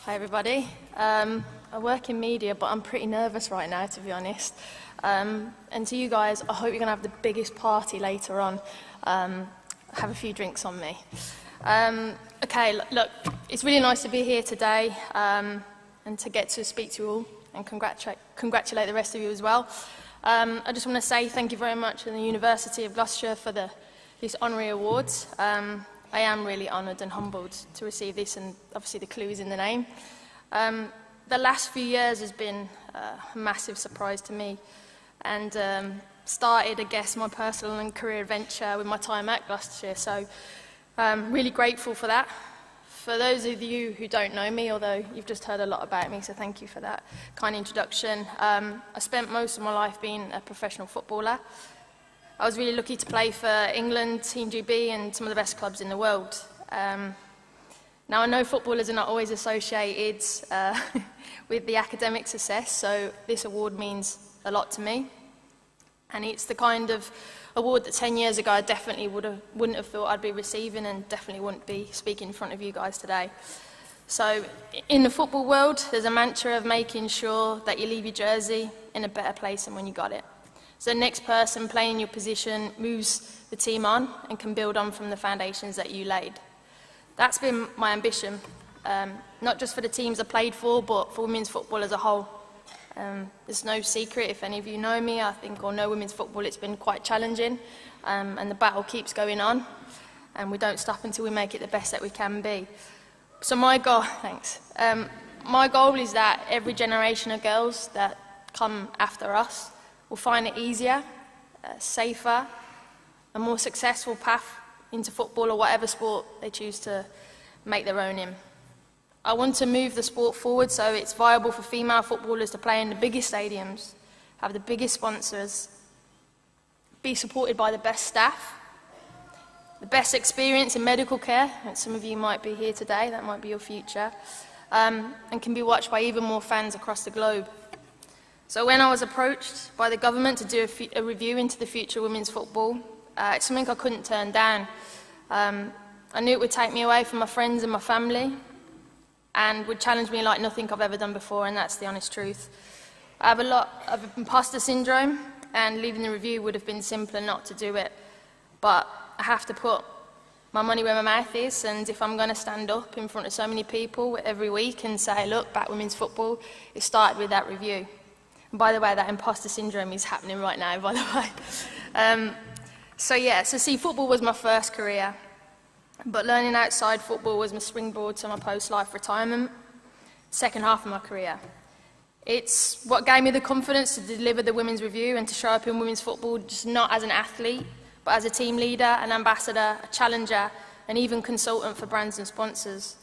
Hi everybody. I work in media, but I'm pretty nervous right now, to be honest. And to you guys, I hope you're going to have the biggest party later on. Have a few drinks on me. Okay, look, it's really nice to be here today and to get to speak to you all and congratulate the rest of you as well. I just want to say thank you very much to the University of Gloucestershire for these honorary awards. I am really honoured and humbled to receive this, and obviously the clue is in the name. The last few years has been a massive surprise to me, and started, I guess, my personal and career adventure with my time at Gloucestershire, so I'm really grateful for that. For those of you who don't know me, although you've just heard a lot about me, so thank you for that kind introduction. I spent most of my life being a professional footballer. I was really lucky to play for England, Team GB, and some of the best clubs in the world. Now, I know footballers are not always associated with the academic success, so this award means a lot to me. And it's the kind of award that 10 years ago I definitely wouldn't have thought I'd be receiving, and definitely wouldn't be speaking in front of you guys today. So, in the football world, there's a mantra of making sure that you leave your jersey in a better place than when you got it. So the next person playing your position moves the team on and can build on from the foundations that you laid. That's been my ambition, not just for the teams I played for, but for women's football as a whole. There's no secret, if any of you know me, I think, or know women's football, it's been quite challenging, and the battle keeps going on, and we don't stop until we make it the best that we can be. So my goal, my goal is that every generation of girls that come after us will find it easier, safer, a more successful path into football or whatever sport they choose to make their own in. I want to move the sport forward so it's viable for female footballers to play in the biggest stadiums, have the biggest sponsors, be supported by the best staff, the best experience in medical care, and some of you might be here today, that might be your future, and can be watched by even more fans across the globe. So when I was approached by the government to do a review into the future of women's football, it's something I couldn't turn down. I knew it would take me away from my friends and my family, and would challenge me like nothing I've ever done before, and that's the honest truth. I have a lot of imposter syndrome, and leaving the review would have been simpler not to do it. But I have to put my money where my mouth is, and if I'm going to stand up in front of so many people every week and say, look, back women's football, it started with that review. And by the way, that imposter syndrome is happening right now, by the way. So see, football was my first career, but learning outside football was my springboard to my post-life retirement, second half of my career. It's what gave me the confidence to deliver the women's review and to show up in women's football just not as an athlete, but as a team leader, an ambassador, a challenger, and even consultant for brands and sponsors.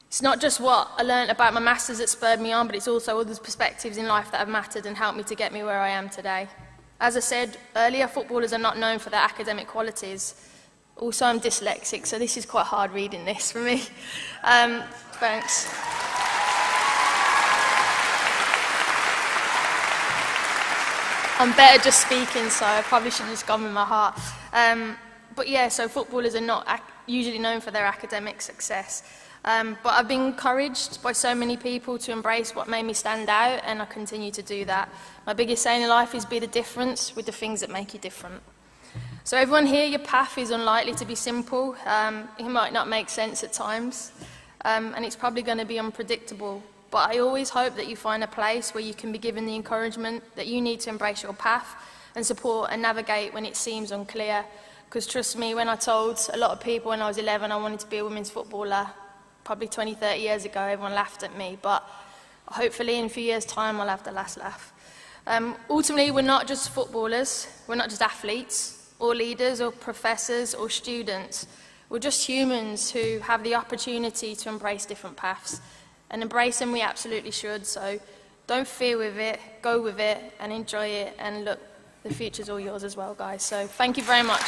It's not just what I learned about my masters that spurred me on, but it's also other perspectives in life that have mattered and helped me to get me where I am today. As I said earlier, footballers are not known for their academic qualities. Also, I'm dyslexic, so this is quite hard reading this for me. Thanks. I'm better just speaking, so I probably should have just gone with my heart. But yeah, so footballers are not usually known for their academic success. But I've been encouraged by so many people to embrace what made me stand out, and I continue to do that. My biggest saying in life is be the difference with the things that make you different. So everyone here, your path is unlikely to be simple. It might not make sense at times, and it's probably going to be unpredictable. But I always hope that you find a place where you can be given the encouragement that you need to embrace your path and support and navigate when it seems unclear. Because trust me, when I told a lot of people when I was 11 I wanted to be a women's footballer, probably 20, 30 years ago, everyone laughed at me, but hopefully in a few years' time I'll have the last laugh. Ultimately, we're not just footballers, we're not just athletes, or leaders, or professors, or students. We're just humans who have the opportunity to embrace different paths. And embrace them we absolutely should, so don't fear with it, go with it, and enjoy it, and look, the future's all yours as well, guys. So thank you very much.